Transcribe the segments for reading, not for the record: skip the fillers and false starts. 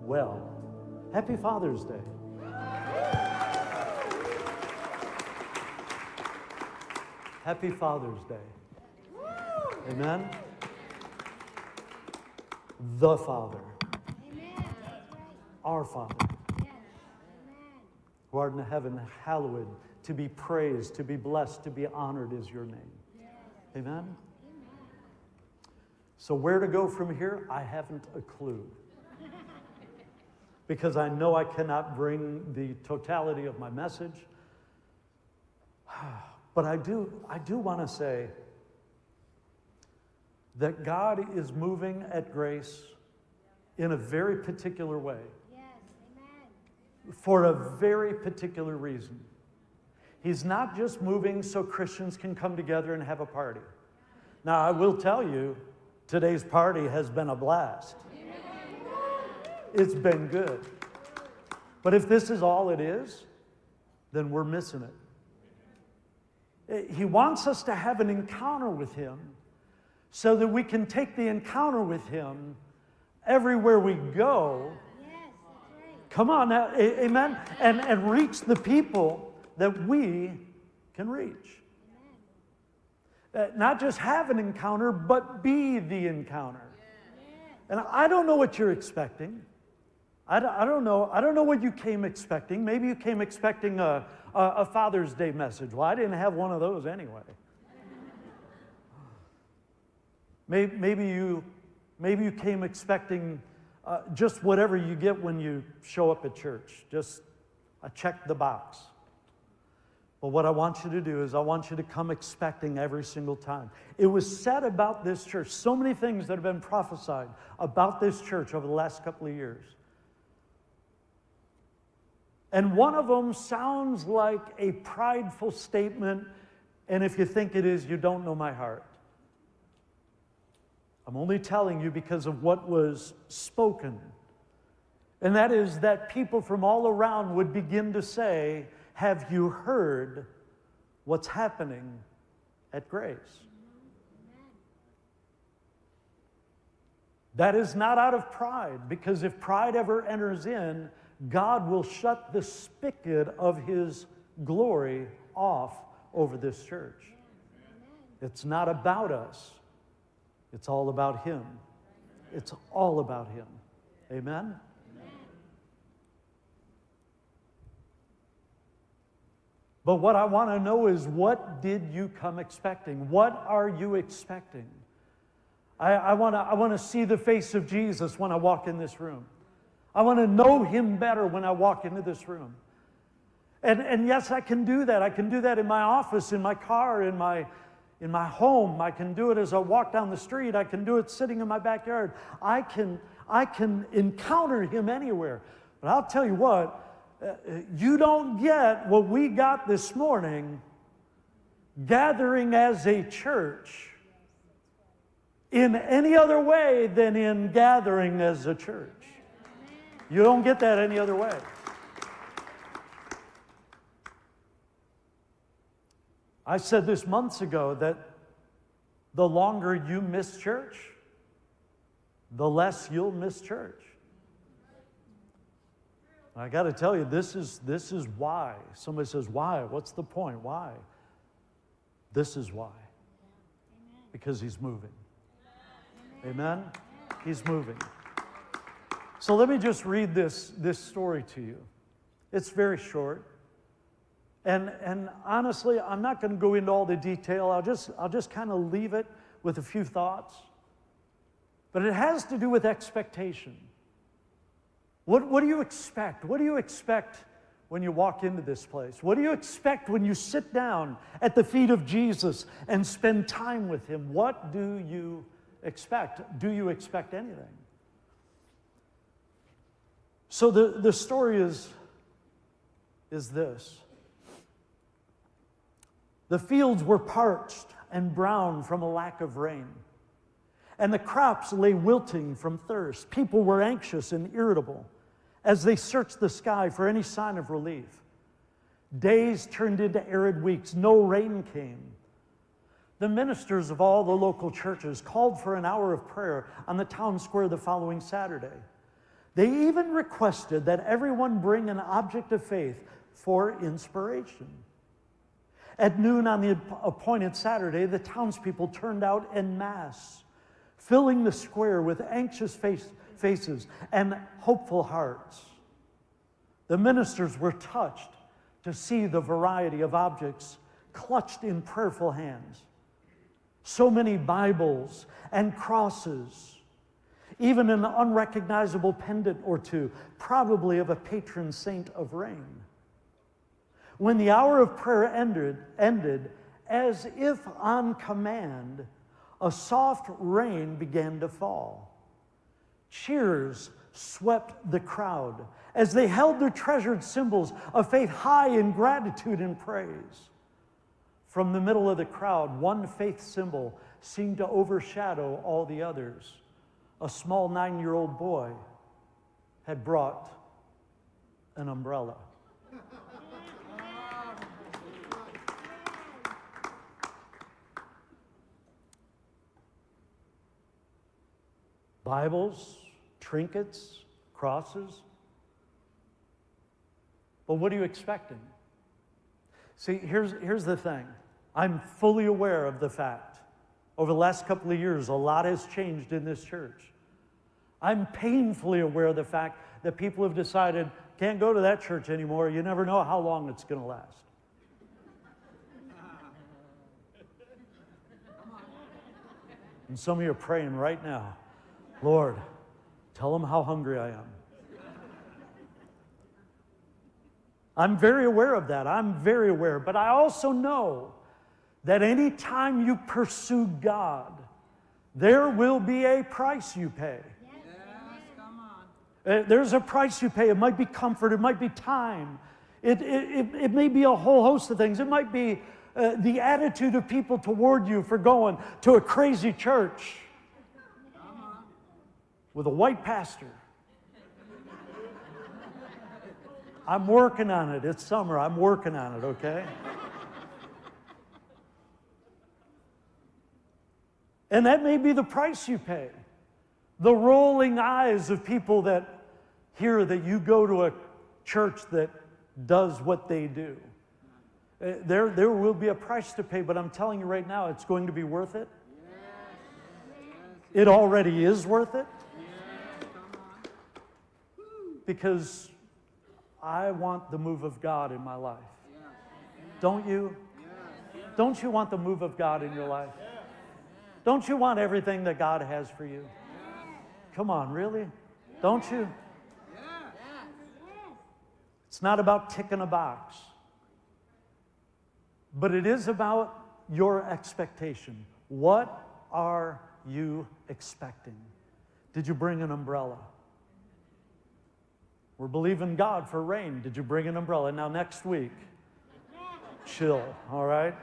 well. Happy Father's Day. Happy Father's Day. Amen? The Father. Our Father. Who art in heaven, hallowed, to be praised, to be blessed, to be honored is your name. Amen? So where to go from here, I haven't a clue. Because I know I cannot bring the totality of my message. But I do want to say that God is moving at Grace in a very particular way. Yes, amen. For a very particular reason. He's not just moving so Christians can come together and have a party. Now, I will tell you, today's party has been a blast. It's been good. But if this is all it is, then we're missing it. He wants us to have an encounter with Him so that we can take the encounter with Him everywhere we go. Yes, that's right. Come on now, amen? And reach the people that we can reach. Not just have an encounter, but be the encounter. And I don't know what you're expecting. I don't know what you came expecting. Maybe you came expecting a Father's Day message. Well, I didn't have one of those anyway. Maybe you came expecting just whatever you get when you show up at church. Just a check the box. But what I want you to do is I want you to come expecting every single time. It was said about this church, so many things that have been prophesied about this church over the last couple of years. And one of them sounds like a prideful statement, and if you think it is, you don't know my heart. I'm only telling you because of what was spoken. And that is that people from all around would begin to say, have you heard what's happening at Grace? That is not out of pride, because if pride ever enters in, God will shut the spigot of His glory off over this church. It's not about us. It's all about Him. It's all about Him. Amen? But what I want to know is, what did you come expecting? What are you expecting? I want to see the face of Jesus when I walk in this room. I want to know Him better when I walk into this room. And yes, I can do that. I can do that in my office, in my car, in my home. I can do it as I walk down the street. I can do it sitting in my backyard. I can encounter Him anywhere. But I'll tell you what, you don't get what we got this morning gathering as a church in any other way than in gathering as a church. You don't get that any other way. I said this months ago that the longer you miss church, the less you'll miss church. I got to tell you, this is why. Somebody says, why? What's the point? Why? This is why. Because He's moving. Amen? He's moving. So let me just read this story to you. It's very short. And honestly, I'm not going to go into all the detail. I'll just kind of leave it with a few thoughts. But it has to do with expectation. What do you expect? What do you expect when you walk into this place? What do you expect when you sit down at the feet of Jesus and spend time with Him? What do you expect? Do you expect anything? So the story is this. The fields were parched and brown from a lack of rain, and the crops lay wilting from thirst. People were anxious and irritable as they searched the sky for any sign of relief. Days turned into arid weeks. No rain came. The ministers of all the local churches called for an hour of prayer on the town square the following Saturday. They even requested that everyone bring an object of faith for inspiration. At noon on the appointed Saturday, the townspeople turned out en masse, filling the square with anxious faces and hopeful hearts. The ministers were touched to see the variety of objects clutched in prayerful hands. So many Bibles and crosses, even an unrecognizable pendant or two, probably of a patron saint of rain. When the hour of prayer ended, as if on command, a soft rain began to fall. Cheers swept the crowd as they held their treasured symbols of faith high in gratitude and praise. From the middle of the crowd, one faith symbol seemed to overshadow all the others. A small 9-year-old boy had brought an umbrella. Bibles, trinkets, crosses. But what are you expecting? See, here's the thing. I'm fully aware of the fact. Over the last couple of years, a lot has changed in this church. I'm painfully aware of the fact that people have decided, can't go to that church anymore. You never know how long it's going to last. And some of you are praying right now, Lord, tell them how hungry I am. I'm very aware of that. I'm very aware. But I also know that any time you pursue God, there will be a price you pay. Yes, come on. There's a price you pay. It might be comfort. It might be time. It may be a whole host of things. It might be the attitude of people toward you for going to a crazy church with a white pastor. I'm working on it. It's summer. I'm working on it, okay? And that may be the price you pay. The rolling eyes of people that hear that you go to a church that does what they do. There will be a price to pay, but I'm telling you right now, it's going to be worth it. It already is worth it. Because I want the move of God in my life. Don't you? Don't you want the move of God in your life? Don't you want everything that God has for you? Come on, really? Don't you? It's not about ticking a box. But it is about your expectation. What are you expecting? Did you bring an umbrella? We're believing God for rain. Did you bring an umbrella? Now next week, chill, all right?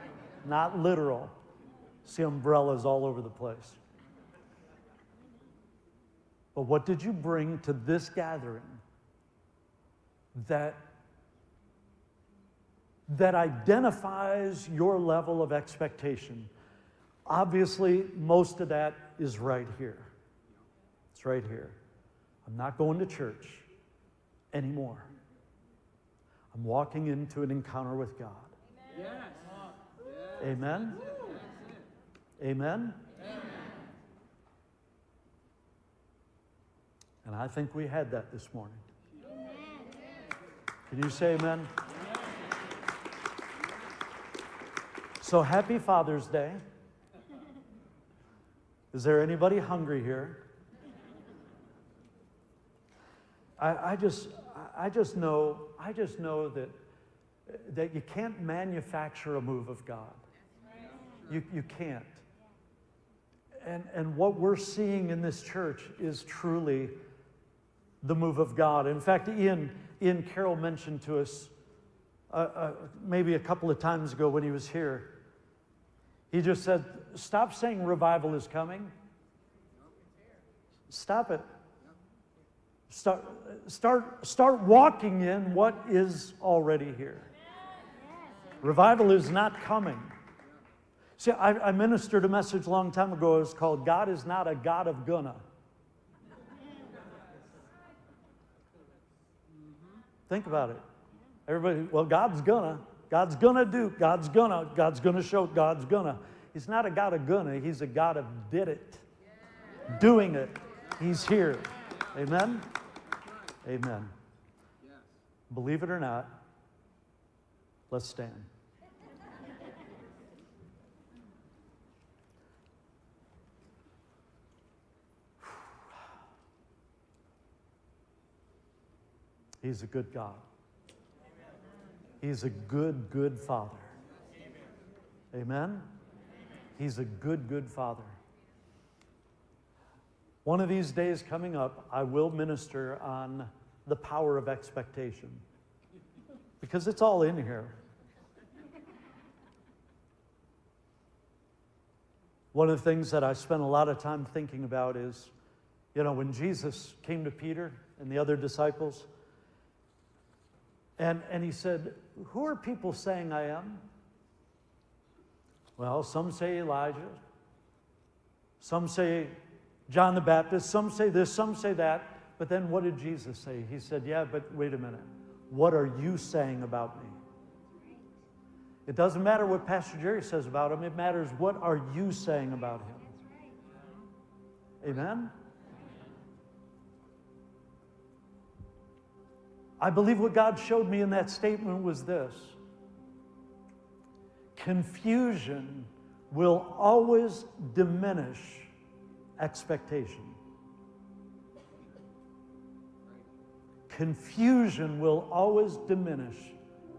Not literal. See umbrellas all over the place. But what did you bring to this gathering that identifies your level of expectation? Obviously, most of that is right here. It's right here. I'm not going to church anymore. I'm walking into an encounter with God. Yes. Amen? Amen? And I think we had that this morning. Can you say amen? So happy Father's Day. Is there anybody hungry here? I just know that you can't manufacture a move of God. You can't. And what we're seeing in this church is truly the move of God. In fact, Ian Carroll mentioned to us maybe a couple of times ago when he was here, he just said, stop saying revival is coming. Stop it. Start walking in what is already here. Revival is not coming. See, I ministered a message a long time ago. It was called, God is not a God of gonna. Think about it. Everybody, well, God's gonna do, God's gonna show, God's gonna. He's not a God of gonna, He's a God of did it. Doing it. He's here. Amen? Amen. Believe it or not, let's stand. He's a good God. He's a good, good Father. Amen? He's a good, good Father. One of these days coming up, I will minister on the power of expectation, because it's all in here. One of the things that I spent a lot of time thinking about is, when Jesus came to Peter and the other disciples, and he said, "Who are people saying I am?" Well, some say Elijah, some say John the Baptist, some say this, some say that. But then what did Jesus say? He said, yeah, but wait a minute. What are you saying about me? It doesn't matter what Pastor Jerry says about him. It matters what are you saying about him. Amen? I believe what God showed me in that statement was this. Confusion will always diminish expectation. Confusion will always diminish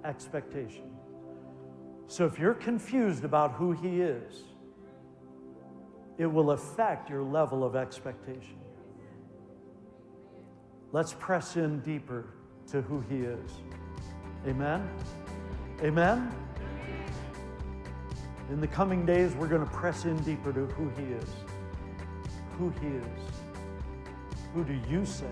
expectation. So if you're confused about who He is, it will affect your level of expectation. Let's press in deeper to who He is. Amen? Amen? In the coming days, we're going to press in deeper to who He is. Who He is. Who do you say